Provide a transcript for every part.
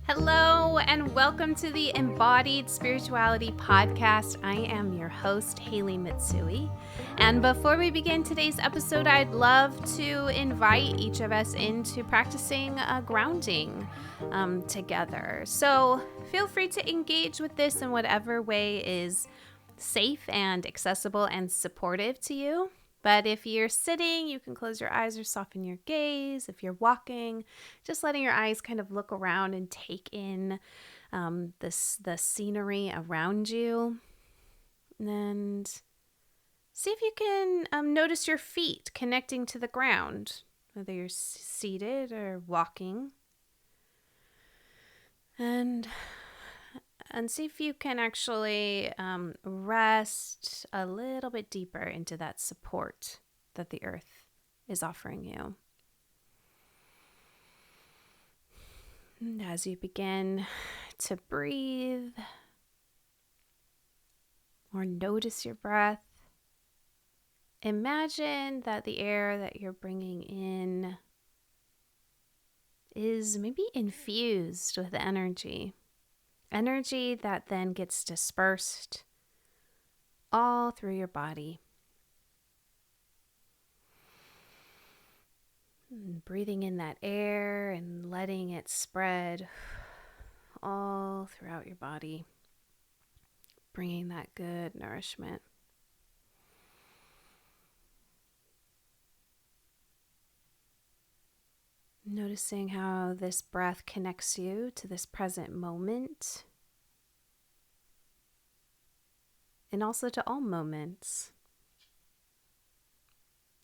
Hello, and welcome to the Embodied Spirituality Podcast. I am your host, Hailey Mitsui. And before we begin today's episode, I'd love to invite each of us into practicing grounding together. So feel free to engage with this in whatever way is safe and accessible and supportive to you. But if you're sitting, you can close your eyes or soften your gaze. If you're walking, just letting your eyes kind of look around and take in the scenery around you. And see if you can notice your feet connecting to the ground, whether you're seated or walking. And see if you can actually rest a little bit deeper into that support that the earth is offering you. And as you begin to breathe or notice your breath, imagine that the air that you're bringing in is maybe infused with energy that then gets dispersed all through your body. And breathing in that air and letting it spread all throughout your body, bringing that good nourishment. Noticing how this breath connects you to this present moment and also to all moments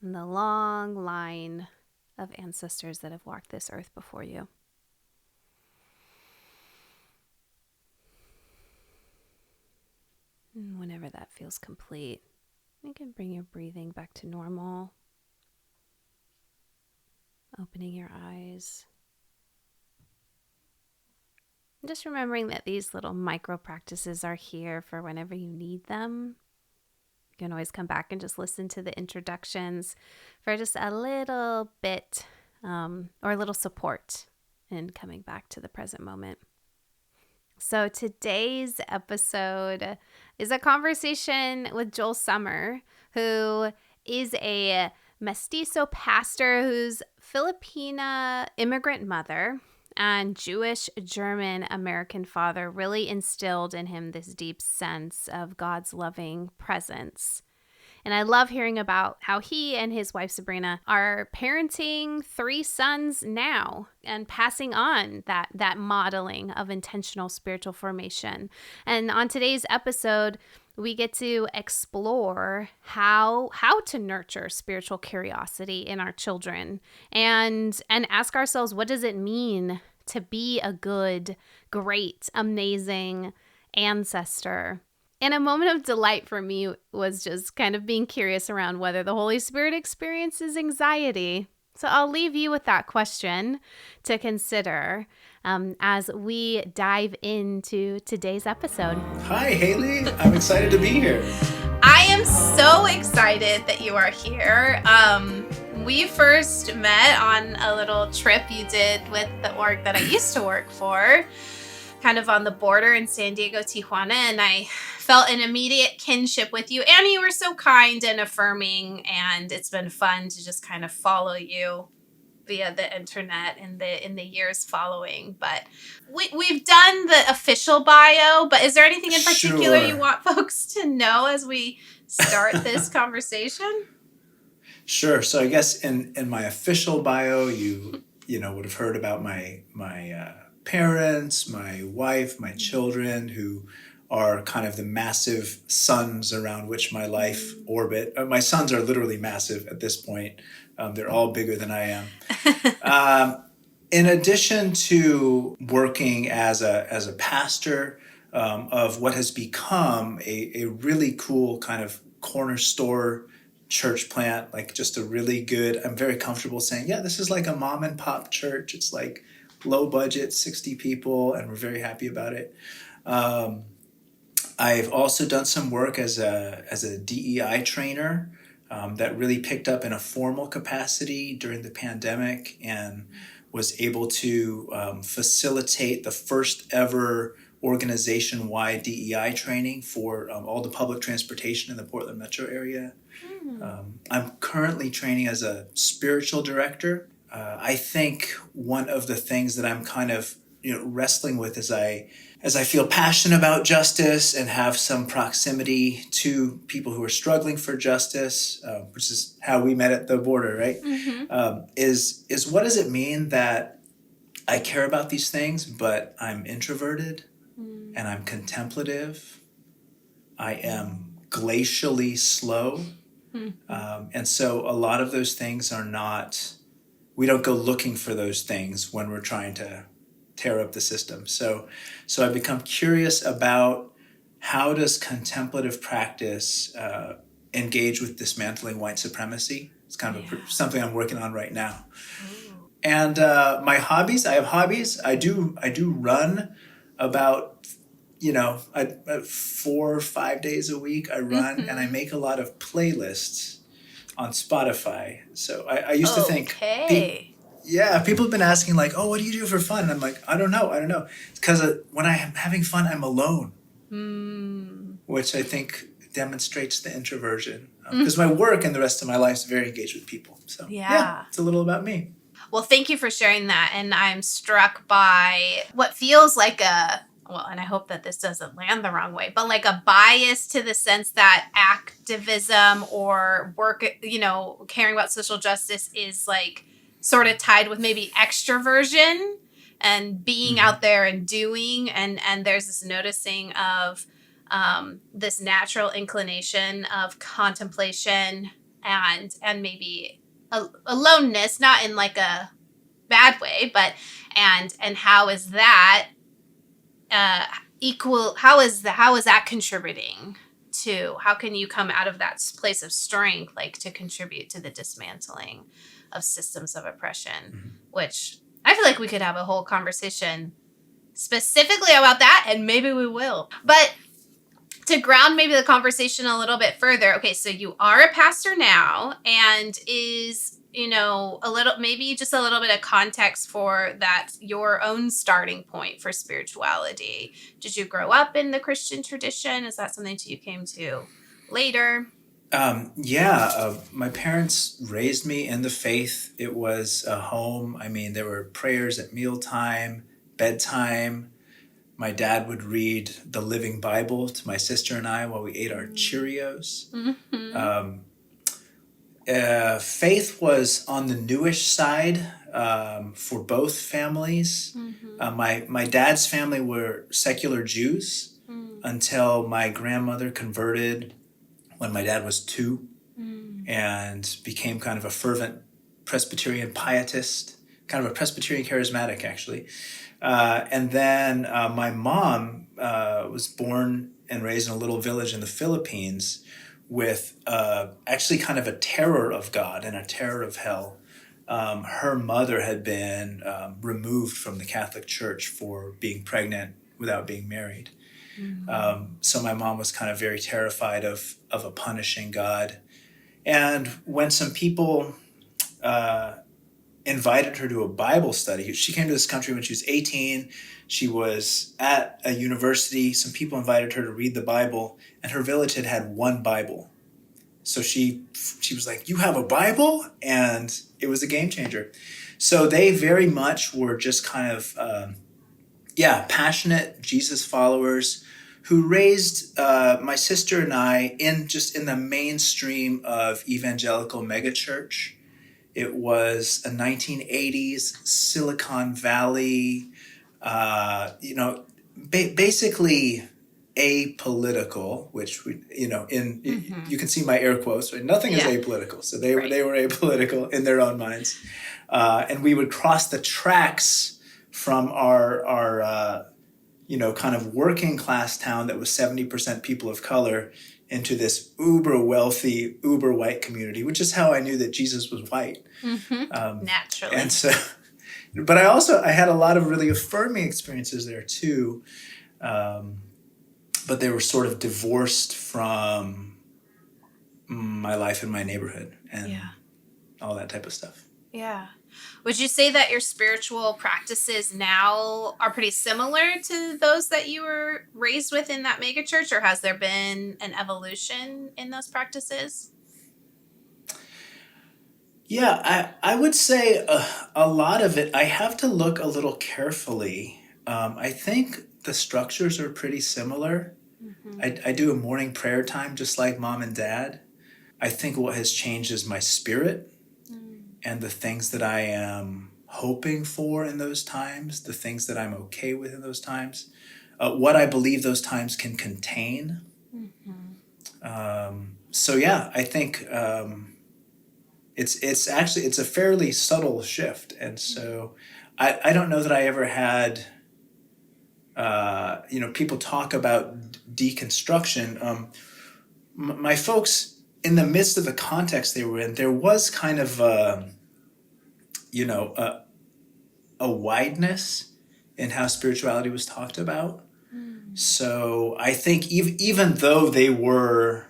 and the long line of ancestors that have walked this earth before you. And whenever that feels complete, you can bring your breathing back to normal. Opening your eyes. And just remembering that these little micro practices are here for whenever you need them. You can always come back and just listen to the introductions for just a little bit or a little support in coming back to the present moment. So today's episode is a conversation with Joel Sommer, who is a Mestizo pastor whose Filipina immigrant mother and Jewish-German American father really instilled in him this deep sense of God's loving presence. And I love hearing about how he and his wife Sabrina are parenting 3 sons now and passing on that modeling of intentional spiritual formation. And on today's episode, we get to explore how to nurture spiritual curiosity in our children and ask ourselves, what does it mean to be a good, great, amazing ancestor? And a moment of delight for me was just kind of being curious around whether the Holy Spirit experiences anxiety. So I'll leave you with that question to consider as we dive into today's episode. Hi, Hailey. I'm excited to be here. I am so excited that you are here. We first met on a little trip you did with the org that I used to work for, kind of on the border in San Diego, Tijuana, and I felt an immediate kinship with you. And you were so kind and affirming, and it's been fun to just kind of follow you via the internet in the years following. But we've done the official bio, but is there anything in particular you want folks to know as we start this conversation? Sure. So I guess in my official bio, you would have heard about my parents, my wife, my children, who are kind of the massive suns around which my life orbit. My sons are literally massive at this point. They're all bigger than I am. In addition to working as a pastor of what has become a really cool kind of corner store church plant, like just a really good, I'm very comfortable saying, yeah, this is like a mom and pop church. It's like low budget, 60 people, and we're very happy about it. I've also done some work as a DEI trainer that really picked up in a formal capacity during the pandemic, and was able to facilitate the first ever organization-wide DEI training for all the public transportation in the Portland metro area. I'm currently training as a spiritual director. I think one of the things that I'm kind of wrestling with as I feel passionate about justice and have some proximity to people who are struggling for justice, which is how we met at the border, right? Is what does it mean that I care about these things, but I'm introverted and I'm contemplative. I am glacially slow. And so a lot of those things are not, we don't go looking for those things when we're trying to tear up the system. So I've become curious about how does contemplative practice engage with dismantling white supremacy. It's kind of something I'm working on right now. And my hobbies, I have hobbies. I do run about, 4 or 5 days a week. I run and I make a lot of playlists on Spotify. So I used to think, people have been asking like, oh, what do you do for fun? And I'm like, I don't know. It's because when I'm having fun, I'm alone, which I think demonstrates the introversion. Because my work and the rest of my life is very engaged with people. So it's a little about me. Well, thank you for sharing that. And I'm struck by what feels like and I hope that this doesn't land the wrong way, but like a bias to the sense that activism or work, caring about social justice is like sort of tied with maybe extroversion and being out there and doing. And there's this noticing of this natural inclination of contemplation and maybe aloneness, not in like a bad way, but and how is that how is that contributing to, how can you come out of that place of strength, like to contribute to the dismantling of systems of oppression, which I feel like we could have a whole conversation specifically about that, and maybe we will. But to ground maybe the conversation a little bit further, okay, so you are a pastor now, and is maybe just a little bit of context for that, your own starting point for spirituality. Did you grow up in the Christian tradition? Is that something that you came to later? My parents raised me in the faith. It was a home. I mean, there were prayers at mealtime, bedtime. My dad would read the Living Bible to my sister and I while we ate our Cheerios. Faith was on the newish side for both families. My dad's family were secular Jews until my grandmother converted when my dad was 2 and became kind of a fervent Presbyterian pietist, kind of a Presbyterian charismatic, actually. And then my mom was born and raised in a little village in the Philippines with actually kind of a terror of God and a terror of hell. Her mother had been removed from the Catholic Church for being pregnant without being married. So my mom was kind of very terrified of a punishing God. And when some people invited her to a Bible study, she came to this country when she was 18. She was at a university. Some people invited her to read the Bible, and her village had one Bible. So she was like, "You have a Bible?" And it was a game changer. So they very much were just kind of, passionate Jesus followers who raised my sister and I in the mainstream of evangelical megachurch. It was a 1980s Silicon Valley, basically apolitical, which you can see my air quotes, right? Nothing is apolitical. So they were apolitical in their own minds. And we would cross the tracks from our kind of working class town that was 70% people of color into this uber wealthy, uber white community, which is how I knew that Jesus was white. Naturally. And so, but I had a lot of really affirming experiences there too. But they were sort of divorced from my life in my neighborhood and all that type of stuff. Yeah. Would you say that your spiritual practices now are pretty similar to those that you were raised with in that megachurch, or has there been an evolution in those practices? Yeah, I would say a lot of it, I have to look a little carefully. I think the structures are pretty similar. Mm-hmm. I do a morning prayer time just like mom and dad. I think what has changed is my spirit and the things that I am hoping for in those times, the things that I'm okay with in those times, what I believe those times can contain. So yeah, I think it's actually it's a fairly subtle shift, and so I don't know that I ever had. People talk about deconstruction. My folks, in the midst of the context they were in, there was kind of a wideness in how spirituality was talked about. So I think even though they were,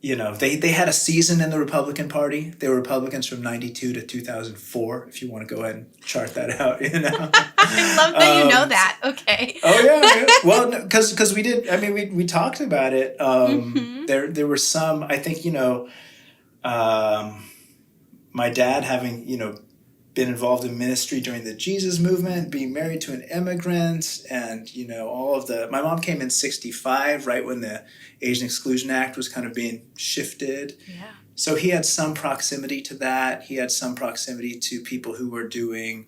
they had a season in the Republican Party. They were Republicans from 92 to 2004, if you want to go ahead and chart that out, I love that you know that. Okay. Oh yeah. Well, because we did. I mean, we talked about it. There were some. I think my dad having been involved in ministry during the Jesus movement, being married to an immigrant, and all of the. My mom came in '65, right when the Asian Exclusion Act was kind of being shifted. Yeah. So he had some proximity to that. He had some proximity to people who were doing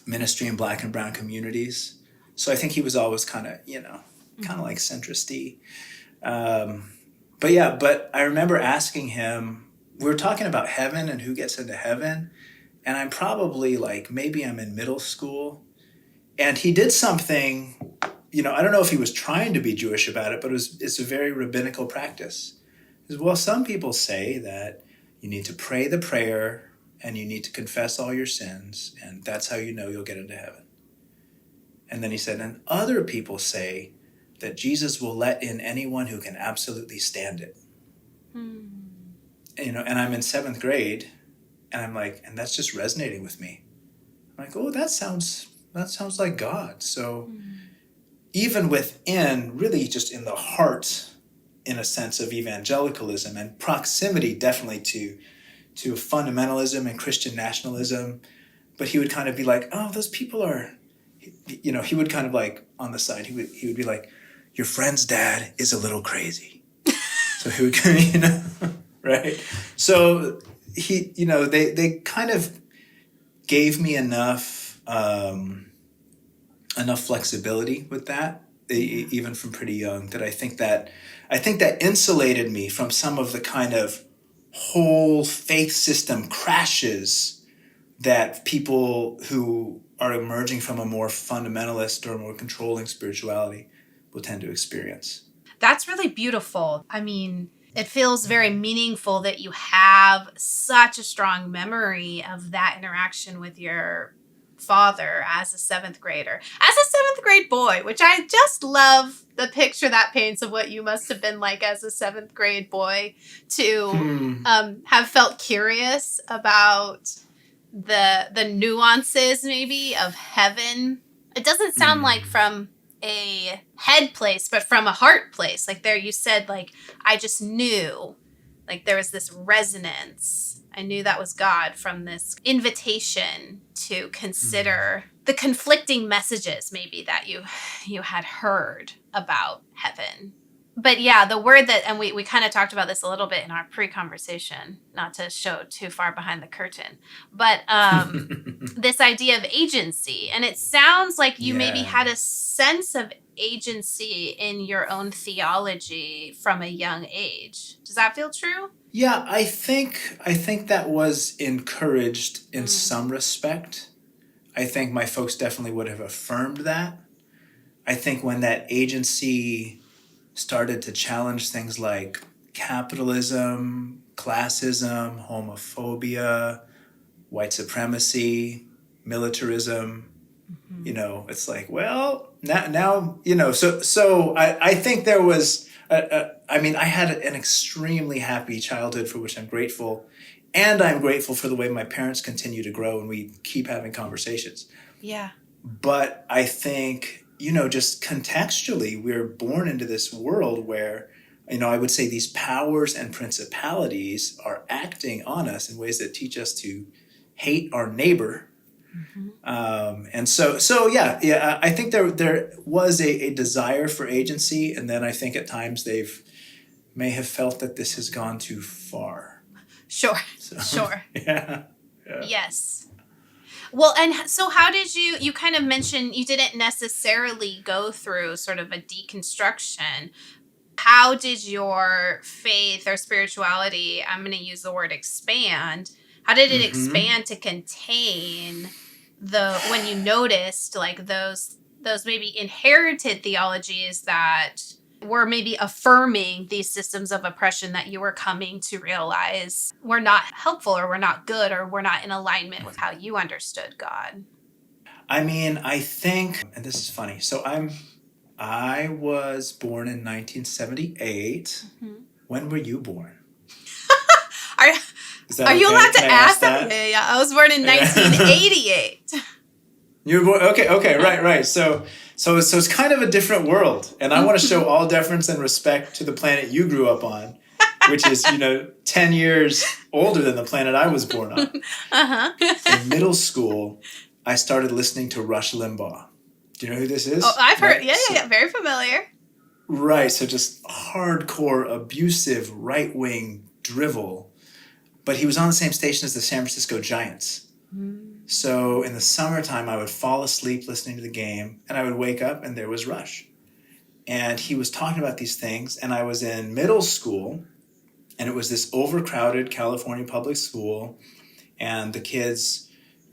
ministry in Black and brown communities. So I think he was always kind of like centrist-y. But I remember asking him, we were talking about heaven and who gets into heaven. And I'm probably maybe I'm in middle school. And he did something, I don't know if he was trying to be Jewish about it, but it's a very rabbinical practice. Well, some people say that you need to pray the prayer and you need to confess all your sins, and that's how you'll get into heaven. And then he said, and other people say that Jesus will let in anyone who can absolutely stand it. And I'm in 7th grade, and I'm like, and that's just resonating with me. I'm like, oh, that sounds like God. So even within, really just in the heart, in a sense of evangelicalism and proximity definitely to fundamentalism and Christian nationalism, but he would kind of be like, oh, those people are, he would kind of on the side, he would be like, your friend's dad is a little crazy. So he would, right? So they kind of gave me enough flexibility with that, even from pretty young, that I think that insulated me from some of the kind of whole faith system crashes that people who are emerging from a more fundamentalist or more controlling spirituality will tend to experience. That's really beautiful. I mean, it feels very meaningful that you have such a strong memory of that interaction with your father as a 7th grader, as a 7th grade boy, which I just love the picture that paints of what you must have been like as a 7th grade boy to have felt curious about the nuances maybe of heaven. It doesn't sound like from a head place, but from a heart place. Like there you said, I just knew, there was this resonance. I knew that was God from this invitation to consider the conflicting messages maybe that you had heard about heaven. But yeah, the word that, and we kind of talked about this a little bit in our pre-conversation, not to show too far behind the curtain, but this idea of agency. And it sounds like you maybe had a sense of agency in your own theology from a young age. Does that feel true? Yeah, I think that was encouraged in some respect. I think my folks definitely would have affirmed that. I think when that agency started to challenge things like capitalism, classism, homophobia, white supremacy, militarism, it's like, well, now so I think there was, I had an extremely happy childhood for which I'm grateful. And I'm grateful for the way my parents continue to grow and we keep having conversations. Yeah. But I think, just contextually, we're born into this world where, I would say these powers and principalities are acting on us in ways that teach us to hate our neighbor. And so yeah, I think there was a desire for agency, and then I think at times may have felt that this has gone too far. Sure. So, Sure. Yeah. Yes. Well, and so how did you kind of mentioned you didn't necessarily go through sort of a deconstruction. How did your faith or spirituality, I'm going to use the word expand, how did it expand to contain when you noticed like those maybe inherited theologies that were maybe affirming these systems of oppression that you were coming to realize were not helpful or were not good or were not in alignment with how you understood God? I mean, I think, and this is funny. So I was born in 1978. When were you born? Are you allowed to ask that? Yeah. I was born in 1988. You were born, okay, right. So it's kind of a different world, and I want to show all deference and respect to the planet you grew up on, which is 10 years older than the planet I was born on. In middle school, I started listening to Rush Limbaugh. Do you know who this is? Oh, I've heard. Yeah, very familiar. Right, so just hardcore, abusive, right-wing drivel. But he was on the same station as the San Francisco Giants. So in the summertime, I would fall asleep listening to the game, and I would wake up, and there was Rush. And he was talking about these things, and I was in middle school, and it was this overcrowded California public school, and the kids,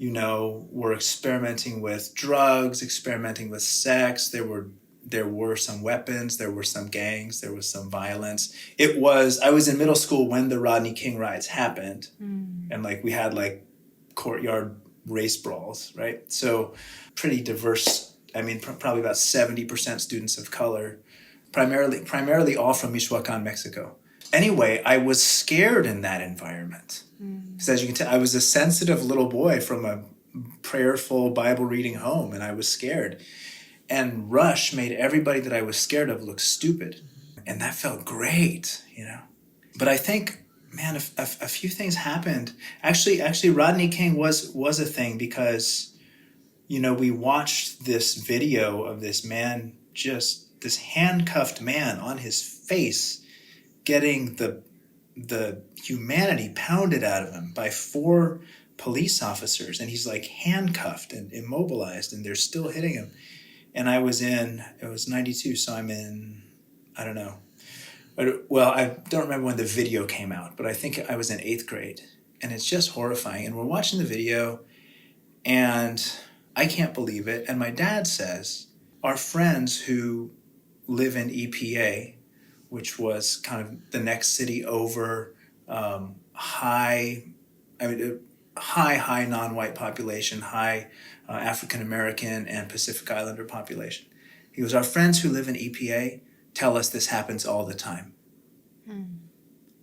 were experimenting with drugs, experimenting with sex. There were some weapons, there were some gangs, there was some violence. I was in middle school when the Rodney King riots happened, and we had courtyard race brawls, right? So pretty diverse. I mean, probably about 70% students of color, primarily all from Michoacan, Mexico. Anyway, I was scared in that environment. Because as you can tell, I was a sensitive little boy from a prayerful Bible reading home, and I was scared. And Rush made everybody that I was scared of look stupid. And that felt great, But I think, man, a few things happened. Actually, Rodney King was a thing because, we watched this video of this man, just this handcuffed man on his face, getting the humanity pounded out of him by 4 police officers. And he's handcuffed and immobilized, and they're still hitting him. And it was 92, so I'm in, I don't know. Well, I don't remember when the video came out, but I think I was in 8th grade. And it's just horrifying. And we're watching the video, and I can't believe it. And my dad says, our friends who live in EPA, which was kind of the next city over, high non-white population, high African-American and Pacific Islander population. He goes, our friends who live in EPA tell us this happens all the time.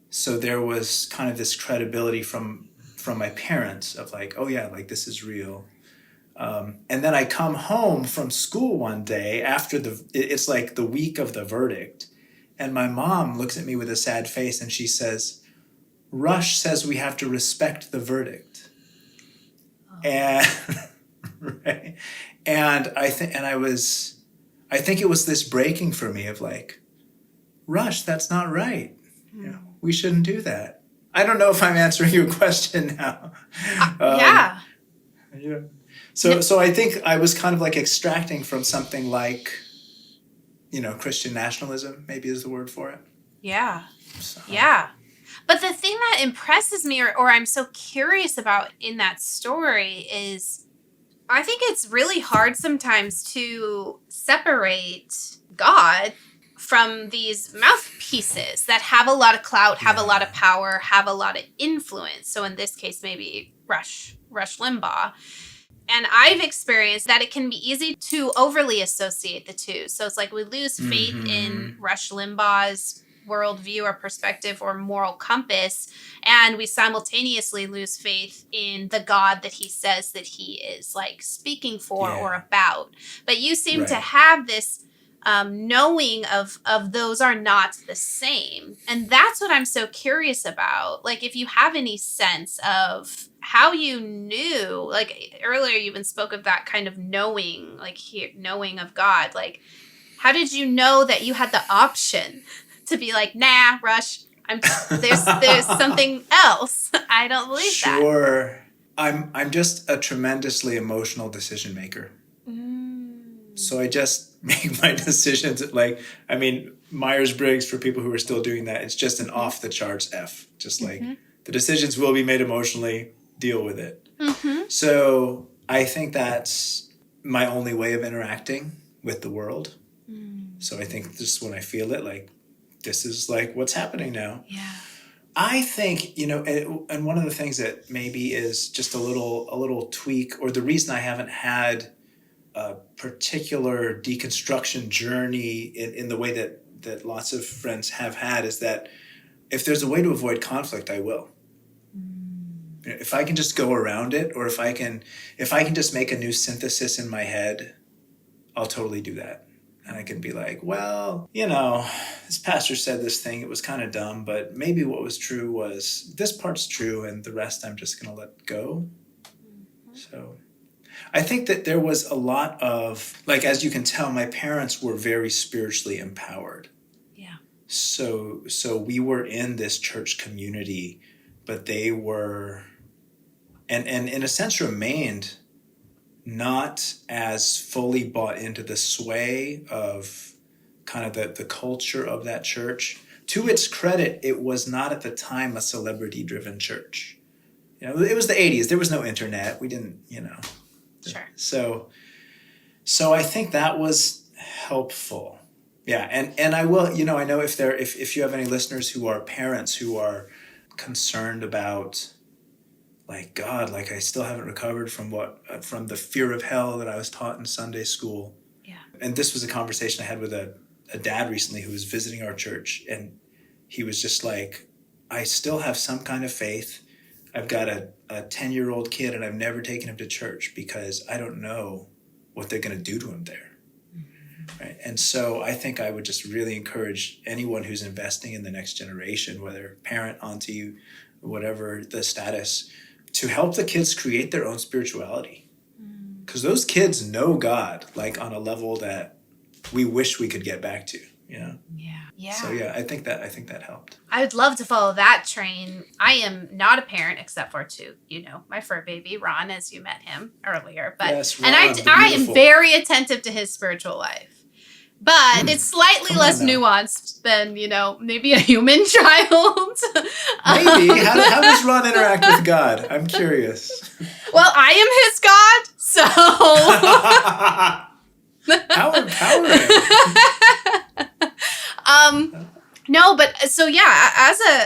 So there was kind of this credibility from my parents of oh yeah, this is real. And then I come home from school one day after it's the week of the verdict. And my mom looks at me with a sad face and she says, Rush says we have to respect the verdict. And right. And I think it was this breaking for me of Rush, that's not right. We shouldn't do that. I don't know if I'm answering your question now. Yeah. Yeah. So I think I was kind of extracting from something Christian nationalism, maybe is the word for it. Yeah. So. Yeah. But the thing that impresses me or I'm so curious about in that story is I think it's really hard sometimes to separate God from these mouthpieces that have a lot of clout, have a lot of power, have a lot of influence. So in this case, maybe Rush Limbaugh. And I've experienced that it can be easy to overly associate the two. So it's we lose faith in Rush Limbaugh's worldview or perspective or moral compass, and we simultaneously lose faith in the God that he says that he is like speaking for or Yeah. about. But you seem to Right. have this knowing of those are not the same, and that's what I'm so curious about. Like, if you have any sense of how you knew, like earlier you even spoke of that kind of knowing, like knowing of God, like how did you know that you had the option to be like, nah, Rush, there's something else. I don't believe that. Sure. I'm just a tremendously emotional decision maker. So I just make my decisions like, I mean, Myers-Briggs, for people who are still doing that, it's just an off the charts F. Just like the decisions will be made emotionally, deal with it. So I think that's my only way of interacting with the world. So I think just when I feel it, like, this is like what's happening now. Yeah. I think, and one of the things that maybe is just a little tweak, or the reason I haven't had a particular deconstruction journey in the way that lots of friends have had, is that if there's a way to avoid conflict, I will. If I can just go around it, or if I can just make a new synthesis in my head, I'll totally do that. And I can be like, well, this pastor said this thing, it was kind of dumb, but maybe what was true was this part's true, and the rest I'm just going to let go. So I think that there was a lot of, like, as you can tell, my parents were very spiritually empowered. Yeah. So we were in this church community, but they were, and in a sense remained not as fully bought into the sway of kind of the culture of that church. To its credit, it was not at the time a celebrity-driven church. It was the 80s. There was no internet. We didn't, Sure. So I think that was helpful. Yeah, and I will, I know if you have any listeners who are parents who are concerned about, like, God, like, I still haven't recovered from the fear of hell that I was taught in Sunday school. Yeah. And this was a conversation I had with a dad recently who was visiting our church, and he was just like, I still have some kind of faith. I've got a 10-year-old kid, and I've never taken him to church because I don't know what they're going to do to him there. Right? And so I think I would just really encourage anyone who's investing in the next generation, whether parent, auntie, whatever the status, to help the kids create their own spirituality. Because those kids know God, like, on a level that we wish we could get back to, Yeah. So yeah, I think that helped. I would love to follow that train. I am not a parent except for to, my fur baby, Ron, as you met him earlier. But Yes, Ron, and I am very attentive to his spiritual life. But it's slightly less nuanced than, maybe a human child. Maybe. How does Ron interact with God? I'm curious. Well, I am his God, so... How empowering. No, but so yeah,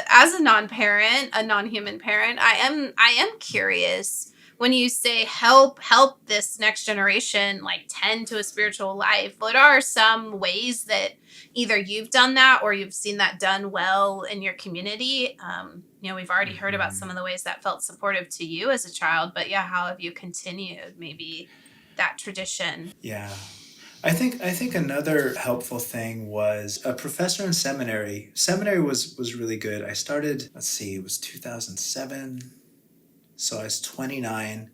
as a non-parent, a non-human parent, I am curious when you say help this next generation, like, tend to a spiritual life. What are some ways that either you've done that or you've seen that done well in your community? We've already heard about some of the ways that felt supportive to you as a child, but yeah, how have you continued maybe that tradition? Yeah. I think another helpful thing was a professor in seminary. Seminary was really good. I started, it was 2007. So I was 29.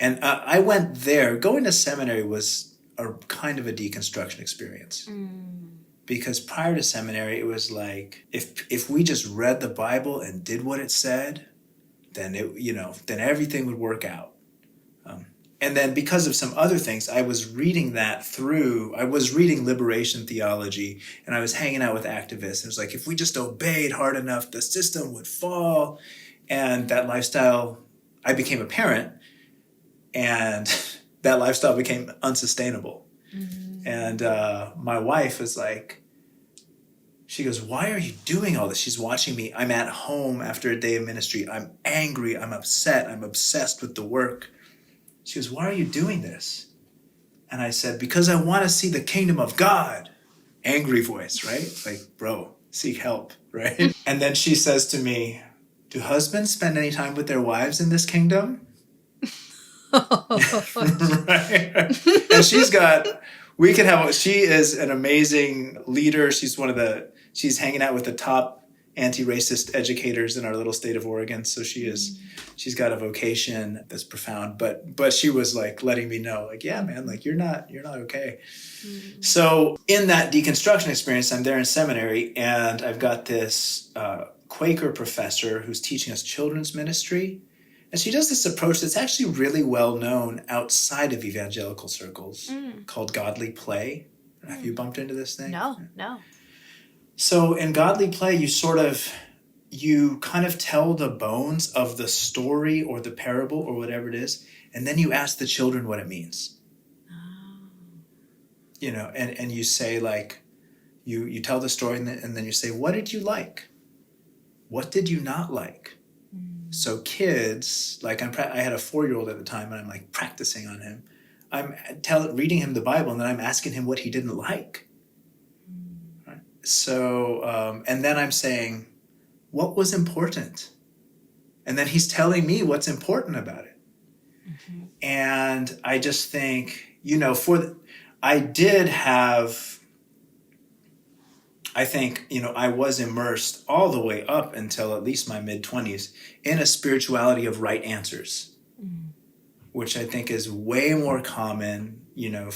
And I went there. Going to seminary was a kind of a deconstruction experience. Because prior to seminary, it was like, if we just read the Bible and did what it said, then then everything would work out. And then because of some other things, I was reading liberation theology, and I was hanging out with activists. It was like, if we just obeyed hard enough, the system would fall. And that lifestyle, I became a parent, and that lifestyle became unsustainable. And my wife was like, she goes, why are you doing all this? She's watching me. I'm at home after a day of ministry. I'm angry. I'm upset. I'm obsessed with the work. She goes, why are you doing this? And I said, because I want to see the kingdom of God. Angry voice, right? Like, bro, seek help, right? And then she says to me, do husbands spend any time with their wives in this kingdom? Right? And she is an amazing leader. She's hanging out with the top anti-racist educators in our little state of Oregon. So she's got a vocation that's profound, but she was like letting me know, like, yeah, man, like you're not okay. So in that deconstruction experience, I'm there in seminary, and I've got this Quaker professor who's teaching us children's ministry. And she does this approach that's actually really well known outside of evangelical circles called godly play. Have you bumped into this thing? No. So in godly play, you kind of tell the bones of the story or the parable or whatever it is, and then you ask the children what it means. You know, and you say, like, you tell the story, and then you say, what did you like? What did you not like? So kids, like I had a 4-year-old at the time, and I'm like practicing on him. I'm reading him the Bible, and then I'm asking him what he didn't like. Right? So, and then I'm saying, what was important? And then he's telling me what's important about it. And I just think, you know, I think, you know, I was immersed all the way up until at least my mid-20s in a spirituality of right answers, which I think is way more common, you know,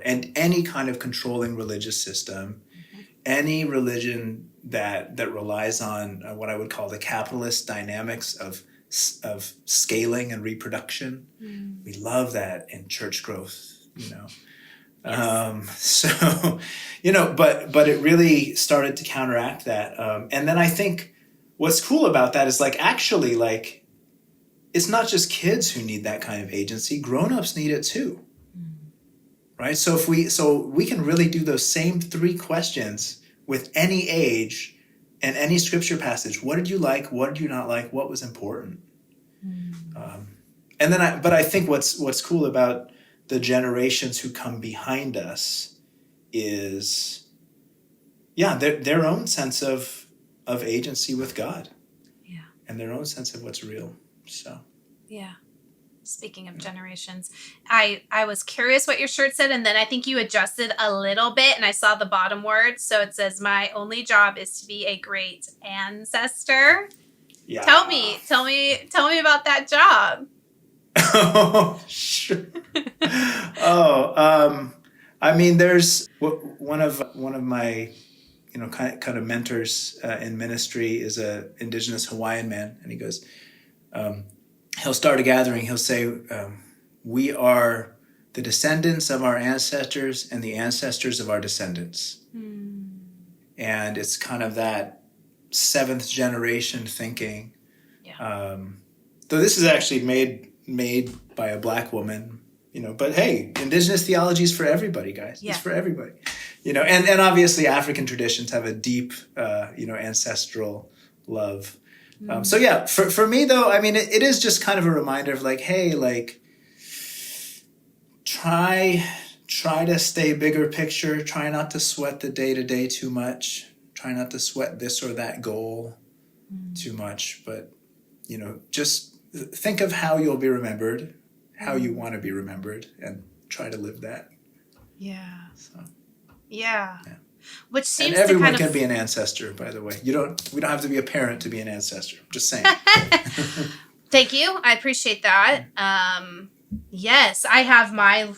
and any kind of controlling religious system, any religion that relies on what I would call the capitalist dynamics of scaling and reproduction. We love that in church growth, you know. So, you know, but it really started to counteract that. And then I think what's cool about that is, like, actually, like, it's not just kids who need that kind of agency. Grown-ups need it too. Right? So we can really do those same 3 questions with any age and any scripture passage. What did you like? What did you not like? What was important? But I think what's cool about the generations who come behind us is, their own sense of agency with God, and their own sense of what's real. So, Speaking of generations, I was curious what your shirt said, and then I think you adjusted a little bit, and I saw the bottom word. So it says, "My only job is to be a great ancestor." Yeah. Tell me about that job. Oh, sure. I mean, there's one of my, you know, kind of mentors in ministry is a indigenous Hawaiian man, and he goes, he'll start a gathering. He'll say, "We are the descendants of our ancestors and the ancestors of our descendants," and it's kind of that 7th generation thinking. Though this is actually made by a Black woman, you know, but hey, indigenous theology is for everybody, guys. It's for everybody, you know, and obviously African traditions have a deep, you know, ancestral love. So yeah, for me though, I mean, it is just kind of a reminder of, like, hey, like, try to stay bigger picture, try not to sweat the day-to-day too much, try not to sweat this or that goal too much, but, you know, just think of how you'll be remembered, how you want to be remembered, and try to live that. So, Which seems and everyone to can be an ancestor, by the way. We don't have to be a parent to be an ancestor. I'm just saying. Thank you. I appreciate that. Yes, I have my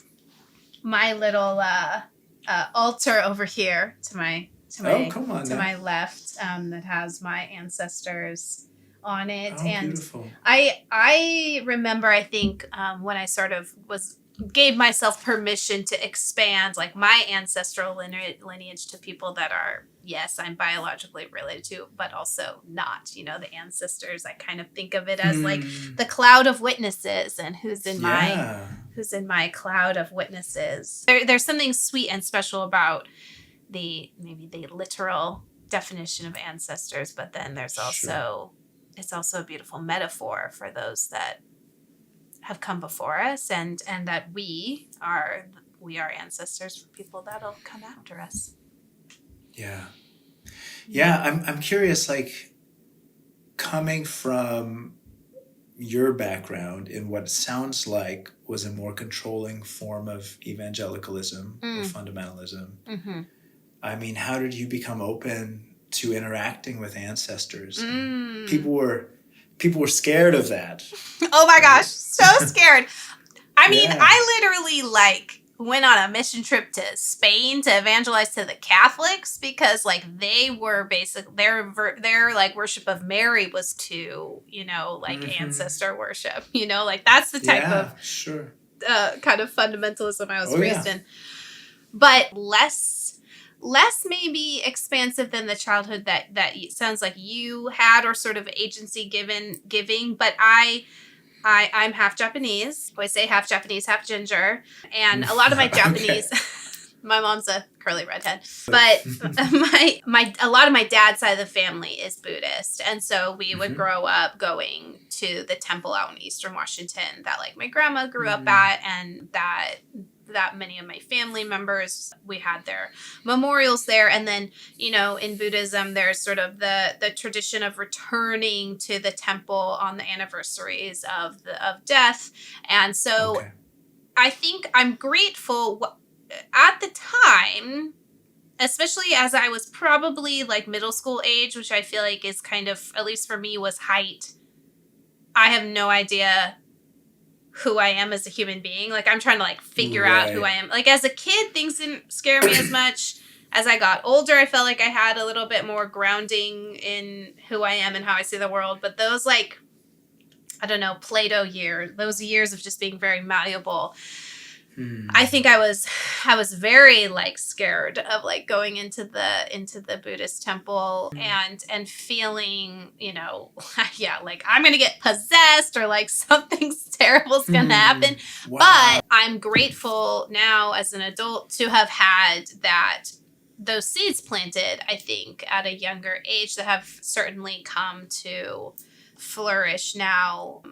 little altar over here to my my left that has my ancestors on it. And beautiful. I remember, I think when I sort of gave myself permission to expand, like, my ancestral lineage to people that are, yes, I'm biologically related to, but also not, you know, the ancestors. I kind of think of it as like the cloud of witnesses, and who's in my cloud of witnesses. There's something sweet and special about maybe the literal definition of ancestors, but then there's also it's also a beautiful metaphor for those that have come before us, and that we are ancestors for people that'll come after us. Yeah, I'm curious, like, coming from your background in what sounds like was a more controlling form of evangelicalism or fundamentalism. Mm-hmm. I mean, how did you become open to interacting with ancestors? Mm. People were scared of that. Oh my Right? gosh, so scared. I mean, Yeah. I literally like went on a mission trip to Spain to evangelize to the Catholics because like they were their like worship of Mary was to, like ancestor worship, like that's the type Yeah, of sure. kind of fundamentalism I was Oh, raised yeah. in. But less maybe expansive than the childhood that sounds like you had, or sort of agency giving, but I'm half Japanese. I say half Japanese, half ginger. And a lot of my Japanese, my mom's a curly redhead, but a lot of my dad's side of the family is Buddhist. And so we would grow up going to the temple out in Eastern Washington that like my grandma grew up at, and that many of my family members, we had their memorials there. And then, in Buddhism, there's sort of the tradition of returning to the temple on the anniversaries of death. And so I think I'm grateful at the time, especially as I was probably like middle school age, which I feel like is kind of, at least for me, was height. I have no idea who I am as a human being. Like, I'm trying to like figure out who I am. Like, as a kid, things didn't scare me as much. As I got older, I felt like I had a little bit more grounding in who I am and how I see the world. But those, like, I don't know, Plato years, those years of just being very malleable, I think I was very like scared of like going into the Buddhist temple and feeling, yeah, like I'm gonna get possessed or like something's terrible's gonna happen. Wow. But I'm grateful now as an adult to have had those seeds planted, I think, at a younger age that have certainly come to flourish now.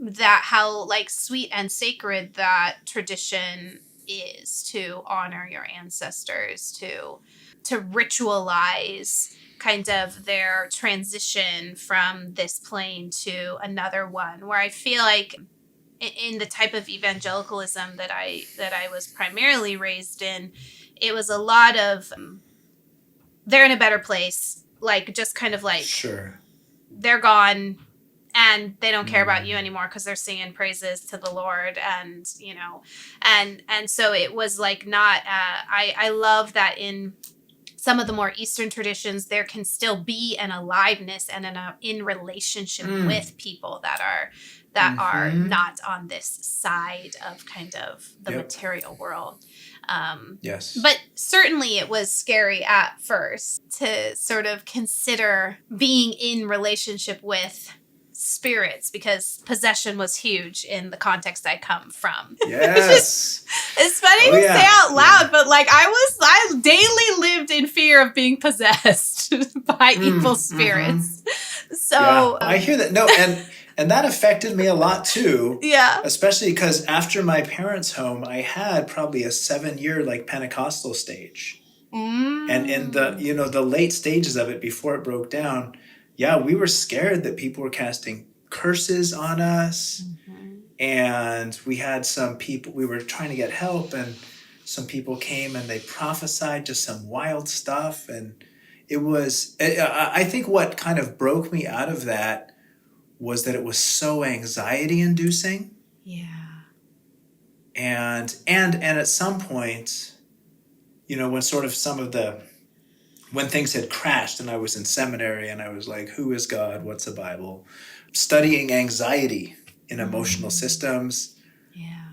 That how like sweet and sacred that tradition is, to honor your ancestors, to ritualize kind of their transition from this plane to another one, where I feel like in the type of evangelicalism that I was primarily raised in, it was a lot of they're in a better place, like just kind of like they're gone and they don't care about you anymore because they're singing praises to the Lord. And and so it was like not I love that in some of the more Eastern traditions there can still be an aliveness and in relationship with people that are not on this side of kind of the material world. Yes. But certainly it was scary at first to sort of consider being in relationship with spirits, because possession was huge in the context I come from. Yes. It's funny to say out loud, but like I daily lived in fear of being possessed by evil spirits. So I hear that. No, and that affected me a lot too. Yeah. Especially because after my parents' home, I had probably a 7-year like Pentecostal stage. And in the the late stages of it before it broke down, we were scared that people were casting curses on us. And we had some people, we were trying to get help, and some people came and they prophesied just some wild stuff. And it was, I think what kind of broke me out of that was that it was so anxiety inducing. Yeah. And at some point, when sort of when things had crashed and I was in seminary and I was like, who is God? What's the Bible? Studying anxiety in emotional systems. Yeah.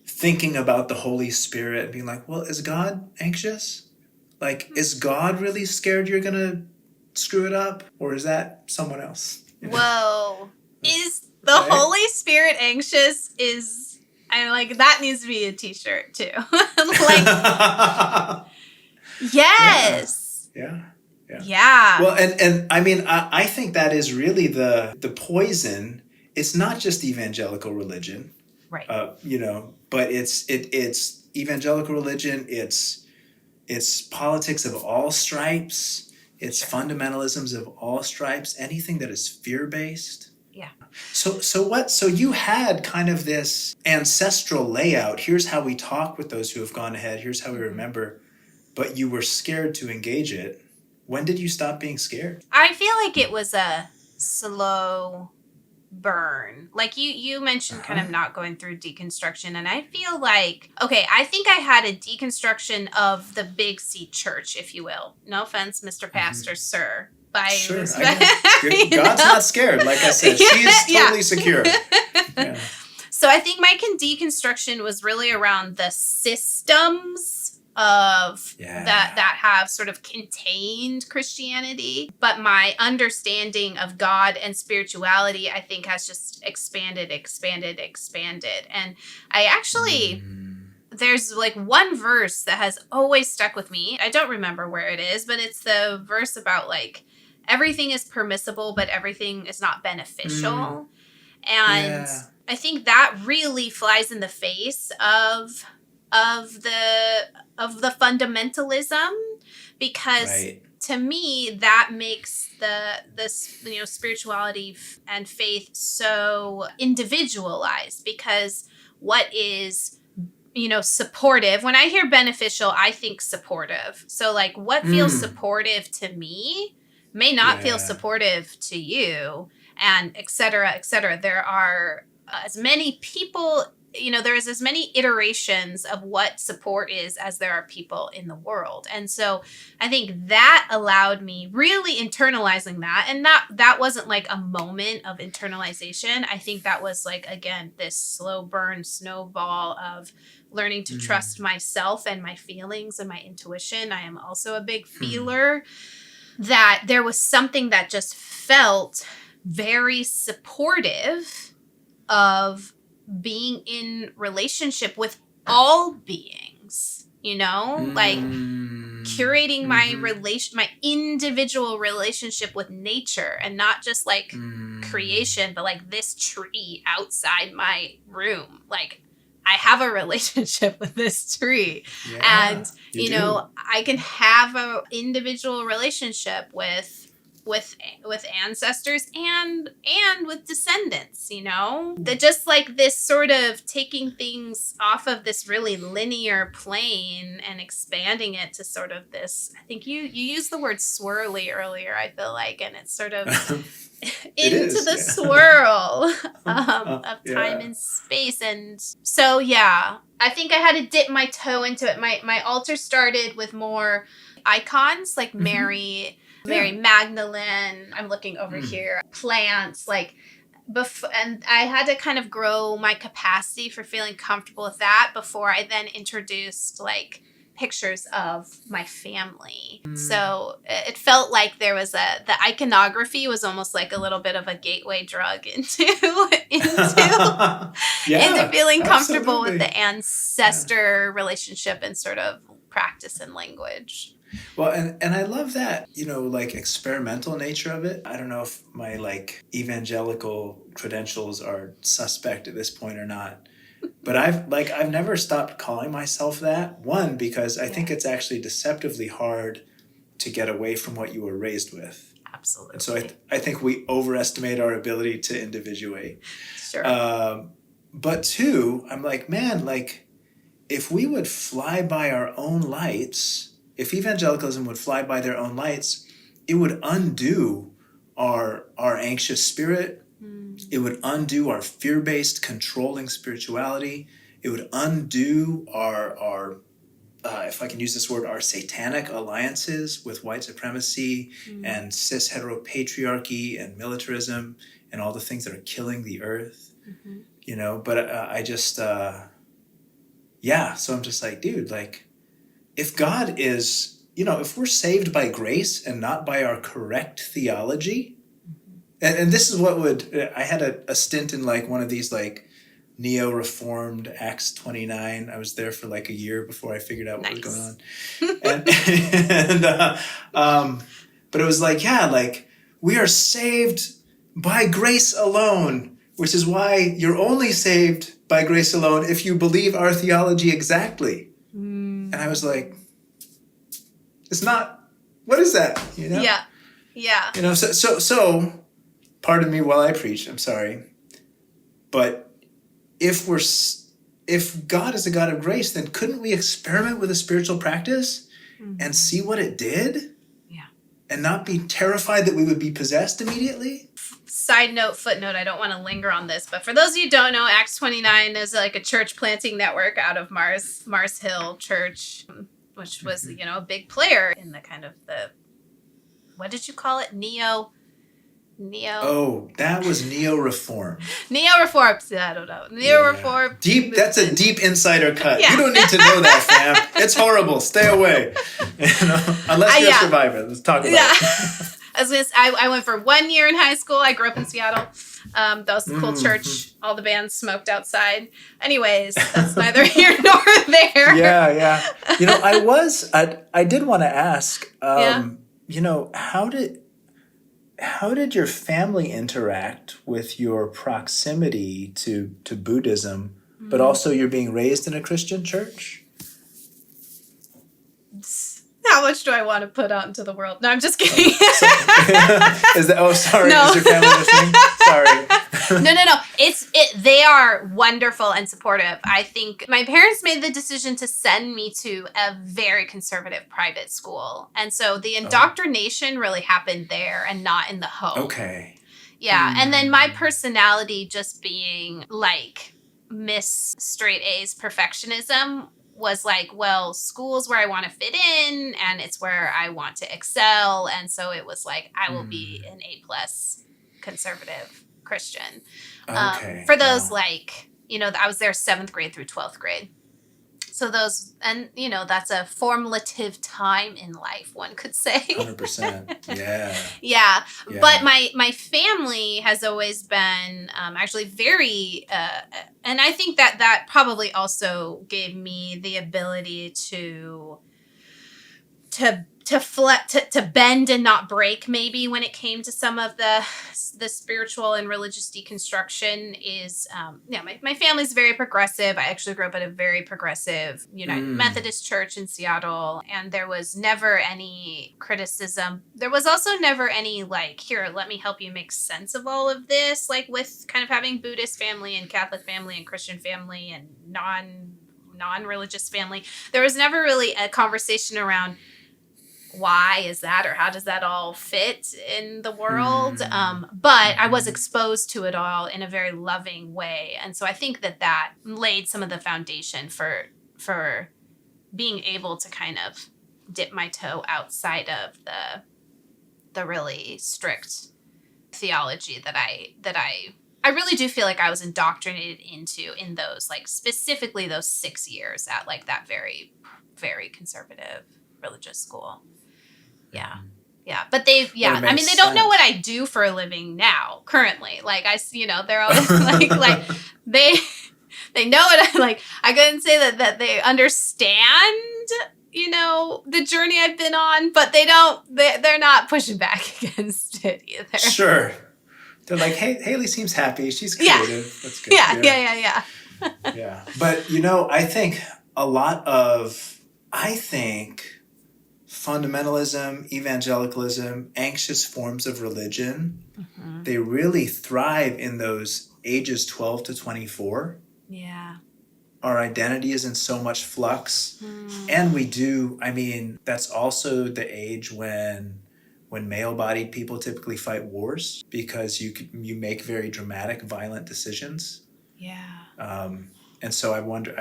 Thinking about the Holy Spirit and being like, well, is God anxious? Like, is God really scared you're going to screw it up? Or is that someone else? Whoa. Is the Holy Spirit anxious? That needs to be a t-shirt too. Yes. Yeah. Well, and I mean, I think that is really the poison. It's not just evangelical religion, right? But it's evangelical religion. It's politics of all stripes. It's fundamentalisms of all stripes, anything that is fear-based. Yeah. So you had kind of this ancestral layout. Here's how we talk with those who have gone ahead. Here's how we remember. But you were scared to engage it. When did you stop being scared? I feel like it was a slow burn. Like you mentioned kind of not going through deconstruction, and I feel like, okay, I think I had a deconstruction of the Big C church, if you will. No offense, Mr. Pastor, sir. Sure, God's not scared. Like I said, she's totally secure. Yeah. So I think my deconstruction was really around the systems of that have sort of contained Christianity, but my understanding of God and spirituality, I think, has just expanded. And I actually, there's like one verse that has always stuck with me. I don't remember where it is, but it's the verse about like everything is permissible, but everything is not beneficial. And I think that really flies in the face of the fundamentalism, because to me that makes this spirituality and faith so individualized. Because what is supportive, when I hear beneficial, I think supportive. So like what feels supportive to me may not feel supportive to you, and et cetera, et cetera. There are as many people, there's as many iterations of what support is as there are people in the world. And so I think that allowed me really internalizing that. And that wasn't like a moment of internalization. I think that was like, again, this slow burn snowball of learning to trust myself and my feelings and my intuition. I am also a big feeler. That there was something that just felt very supportive of being in relationship with all beings, like curating my my individual relationship with nature, and not just like creation, but like this tree outside my room. Like I have a relationship with this tree, and I can have a individual relationship with ancestors and with descendants, that just like this sort of taking things off of this really linear plane and expanding it to sort of this, I think you used the word swirly earlier, I feel like, and it's sort of into the swirl of time and space. And so I think I had to dip my toe into it. My altar started with more icons like Mary Magdalene. I'm looking over here. Plants, like and I had to kind of grow my capacity for feeling comfortable with that before I then introduced like pictures of my family. So it felt like there was the iconography was almost like a little bit of a gateway drug into feeling comfortable with the ancestor relationship and sort of practice and language. Well, and I love that, like experimental nature of it. I don't know if my like evangelical credentials are suspect at this point or not, but I've never stopped calling myself that. One, because I think it's actually deceptively hard to get away from what you were raised with. Absolutely. And so I think we overestimate our ability to individuate. Sure. But two, I'm like, man, like if we would fly by our own lights, if evangelicalism would fly by their own lights, it would undo our anxious spirit. It would undo our fear-based, controlling spirituality. It would undo our if I can use this word, our satanic alliances with white supremacy and cis heteropatriarchy and militarism and all the things that are killing the earth. But I just, so I'm just like, dude, like, if God is, if we're saved by grace and not by our correct theology, and this is what I had a stint in like one of these like neo-reformed Acts 29. I was there for like a year before I figured out what was going on. But it was like, like we are saved by grace alone, which is why you're only saved by grace alone if you believe our theology exactly. And I was like, it's not What is that? Yeah. Yeah. So pardon me while I preach. I'm sorry. But if God is a God of grace, then couldn't we experiment with a spiritual practice and see what it did? Yeah. And not be terrified that we would be possessed immediately? Side note, footnote, I don't want to linger on this, but for those of you who don't know, Acts 29 is like a church planting network out of Mars Hill Church, which was, a big player in the kind of what did you call it? Neo. Oh, that was Neo-Reform. Neo-Reform. I don't know. Neo-Reform. Deep. That's a deep insider cut. Yeah. You don't need to know that, fam. It's horrible. Stay away. Unless you're a survivor. Let's talk about it. I went for 1 year in high school. I grew up in Seattle. That was a cool church. All the bands smoked outside. Anyways, that's neither here nor there. Yeah. I did want to ask, how did your family interact with your proximity to Buddhism, but also you're being raised in a Christian church? How much do I want to put out into the world? No, I'm just kidding. Sorry. No. Is your family listening? Sorry. No. They are wonderful and supportive. I think my parents made the decision to send me to a very conservative private school. And so the indoctrination really happened there and not in the home. Okay. Yeah. And then my personality just being like Miss Straight A's perfectionism was like, well, school's where I want to fit in and it's where I want to excel. And so it was like, I will be an A+ conservative Christian. Okay. For those I was there 7th grade through 12th grade. So those, and that's a formative time in life, one could say. 100%. Yeah. Yeah. But my family has always been actually very, and I think that probably also gave me the ability to bend and not break, maybe, when it came to some of the spiritual and religious deconstruction. Is my family's very progressive. I actually grew up at a very progressive United Methodist church in Seattle, and there was never any criticism. There was also never any here, let me help you make sense of all of this, with kind of having Buddhist family and Catholic family and Christian family and non-religious family. There was never really a conversation around why is that or how does that all fit in the world. But I was exposed to it all in a very loving way. And so I think that laid some of the foundation for being able to kind of dip my toe outside of the really strict theology that I really do feel like I was indoctrinated into in those, specifically those 6 years at that very, very conservative religious school. Yeah. But they don't know what I do for a living now, currently. They're always they know what I couldn't say that they understand, the journey I've been on, but they're not pushing back against it either. Sure. They're like, hey, Hailey seems happy. She's creative. That's good. Yeah. Yeah. But, I think a lot of, fundamentalism, evangelicalism, anxious forms of religion, they really thrive in those ages 12 to 24. Yeah. Our identity is in so much flux. And that's also the age when male-bodied people typically fight wars, because you make very dramatic, violent decisions. Yeah. And so I wonder,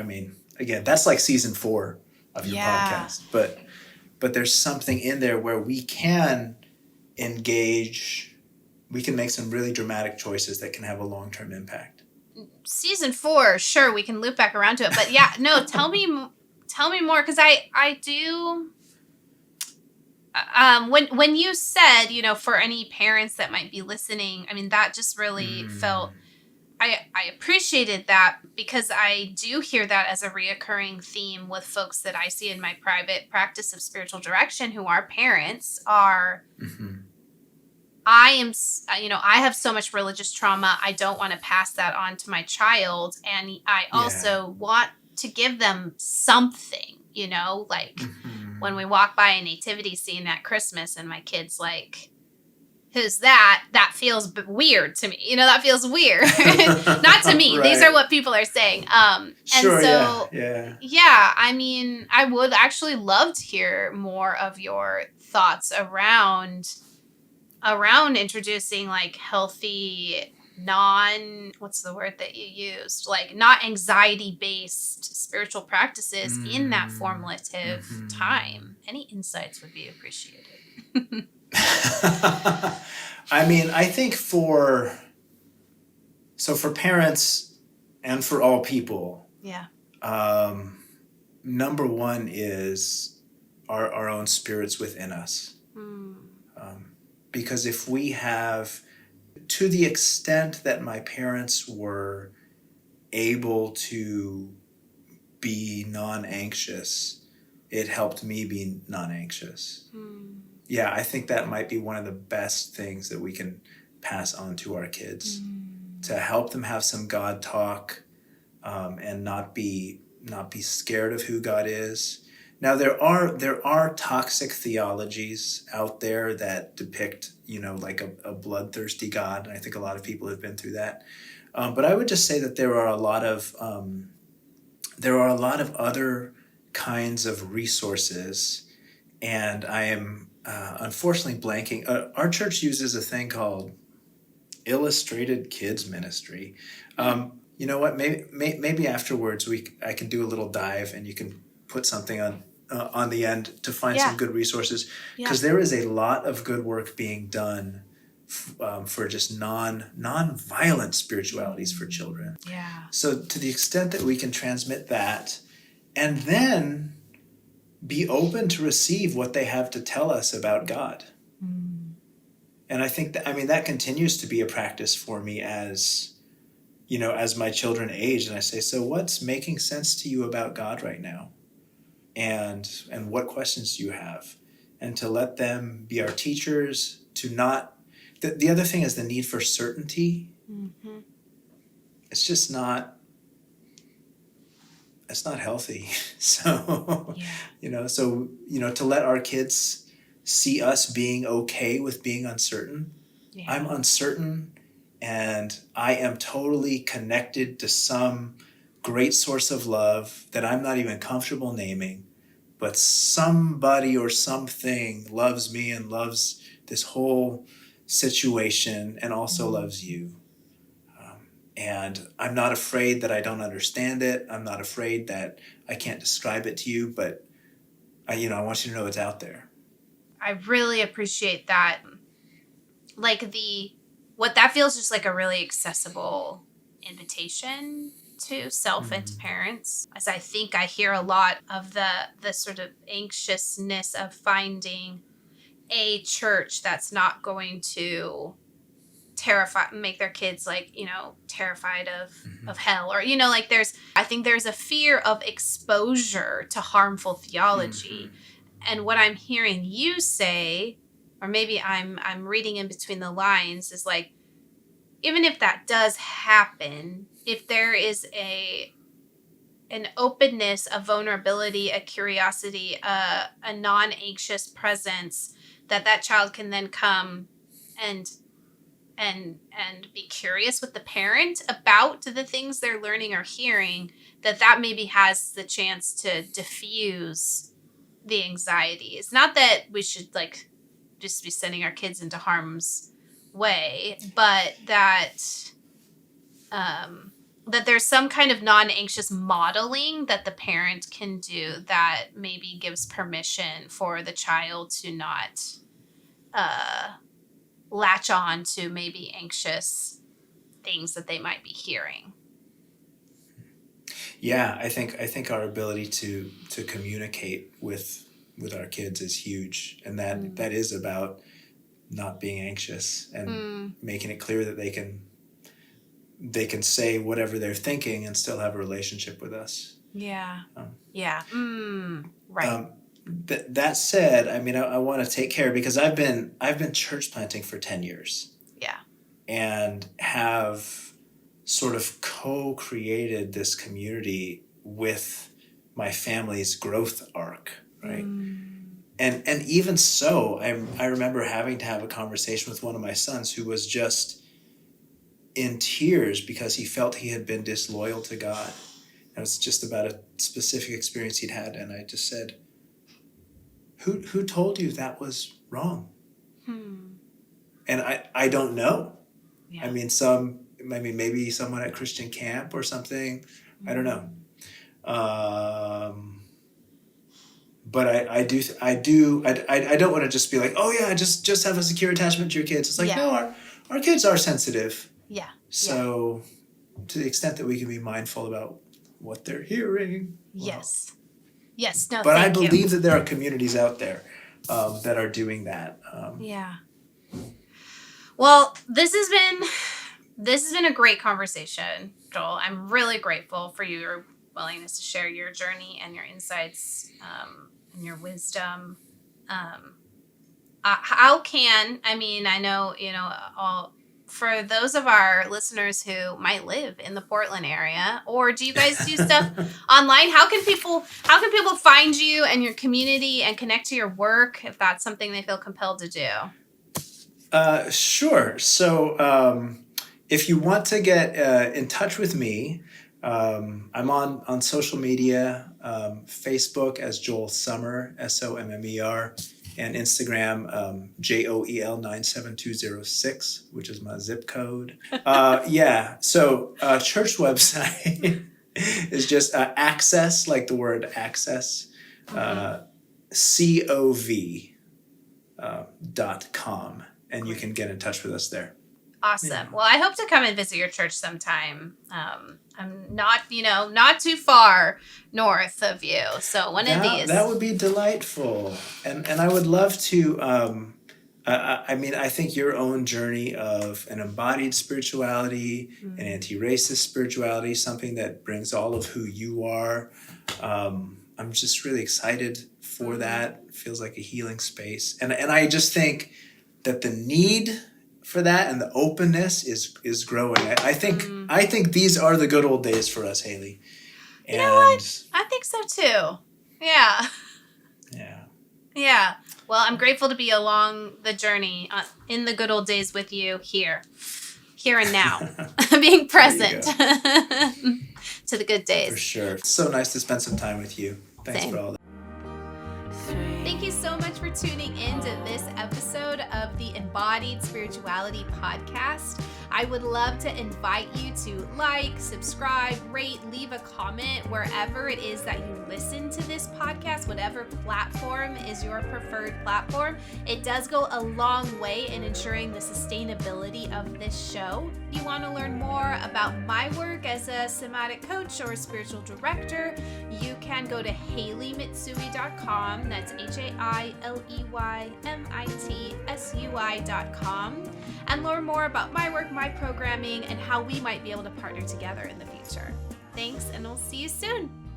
again, that's like season 4 of your podcast, but there's something in there where we can engage, we can make some really dramatic choices that can have a long-term impact. Season 4, sure, we can loop back around to it, but tell me more, because I do. When you said, for any parents that might be listening, that just really felt. I appreciated that, because I do hear that as a reoccurring theme with folks that I see in my private practice of spiritual direction who are parents are, I have so much religious trauma. I don't want to pass that on to my child. And I also want to give them something, when we walk by a nativity scene at Christmas and my kid's like, who's that? That feels weird to me. That feels weird. Not to me. Right. These are what people are saying. Sure, and so, yeah. I mean, I would actually love to hear more of your thoughts around introducing like healthy, what's the word that you used? Like not anxiety-based spiritual practices in that formative time. Any insights would be appreciated. I mean, I think for parents and for all people, Yeah. Number one is our own spirits within us. Because if we have, to the extent that my parents were able to be non-anxious, it helped me be non-anxious. Yeah, I think that might be one of the best things that we can pass on to our kids, to help them have some God talk, and not be scared of who God is. Now there are toxic theologies out there that depict, like a bloodthirsty God, and I think a lot of people have been through that. But I would just say that there are a lot of other kinds of resources, and I am unfortunately blanking. Our church uses a thing called Illustrated Kids Ministry. You know what? Maybe afterwards I can do a little dive, and you can put something on the end to find some good resources, because there is a lot of good work being done for just non-violent spiritualities for children. Yeah. So to the extent that we can transmit that, and then be open to receive what they have to tell us about God. And I think that continues to be a practice for me as my children age, and I say, so what's making sense to you about God right now? And what questions do you have? And to let them be our teachers, to not, the other thing is the need for certainty. It's just not, it's not healthy. So, to let our kids see us being okay with being uncertain. Yeah. I'm uncertain, and I am totally connected to some great source of love that I'm not even comfortable naming, but somebody or something loves me and loves this whole situation and also loves you. And I'm not afraid that I don't understand it. I'm not afraid that I can't describe it to you, but I want you to know it's out there. I really appreciate that. Like what that feels just like a really accessible invitation to self and to parents. As I think I hear a lot of the sort of anxiousness of finding a church that's not going to make their kids terrified of hell, or I think there's a fear of exposure to harmful theology. And what I'm hearing you say, or maybe I'm reading in between the lines, is like, even if that does happen, if there is an openness, a vulnerability, a curiosity, a non-anxious presence, that child can then come and be curious with the parent about the things they're learning or hearing, that maybe has the chance to diffuse the anxiety. It's not that we should just be sending our kids into harm's way, but that there's some kind of non-anxious modeling that the parent can do that maybe gives permission for the child to not latch on to maybe anxious things that they might be hearing. Yeah, I think our ability to communicate with our kids is huge, and that is about not being anxious and making it clear that they can say whatever they're thinking and still have a relationship with us. Yeah. Right. That said, I want to take care, because I've been church planting for 10 years. Yeah. And have sort of co-created this community with my family's growth arc. right? And even so, I remember having to have a conversation with one of my sons who was just in tears because he felt he had been disloyal to God. It was just about a specific experience he'd had, and I just said, Who told you that was wrong? And I don't know. Yeah. I mean, maybe someone at Christian camp or something. I don't know. But I don't want to just be like, oh yeah, just have a secure attachment to your kids. It's like, no, our kids are sensitive. Yeah. So to the extent that we can be mindful about what they're hearing. Yes. Yes. No, but I thank you. believe that there are communities out there that are doing that. Yeah. Well, this has been a great conversation, Joel. I'm really grateful for your willingness to share your journey and your insights and your wisdom. I know, for those of our listeners who might live in the Portland area, or do you guys do stuff online? How can people find you and your community and connect to your work if that's something they feel compelled to do? Sure. So if you want to get in touch with me, I'm on social media, Facebook as Joel Sommer, Sommer, and Instagram, JOEL97206, which is my zip code. So church website is just access, like the word access, COV.com. And you can get in touch with us there. Awesome. Yeah. Well, I hope to come and visit your church sometime. I'm not too far north of you. So one of these. That would be delightful. And I would love to, I think your own journey of an embodied spirituality, an anti-racist spirituality, something that brings all of who you are. I'm just really excited for that. It feels like a healing space. And I just think that the need for that and the openness is growing. I think these are the good old days for us, Hailey. And you know what? I think so too. Yeah. Yeah. Yeah. Well, I'm grateful to be along the journey in the good old days with you here and now, being present to the good days. For sure. It's so nice to spend some time with you. Thanks Same. for all that. Thank you so much for tuning in to this episode of the Embodied Spirituality Podcast. I would love to invite you to like, subscribe, rate, leave a comment wherever it is that you listen to this podcast, whatever platform is your preferred platform. It does go a long way in ensuring the sustainability of this show. If you want to learn more about my work as a somatic coach or a spiritual director, you can go to HaileyMitsui.com. That's HaileyMitsui.com and learn more about my work, my programming, and how we might be able to partner together in the future. Thanks, and we'll see you soon.